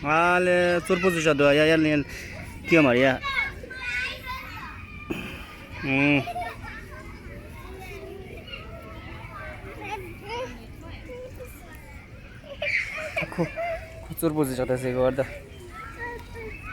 Ale turpo sudah doa ya yang kia Maria. Aku turpo sudah ada sih gua ada.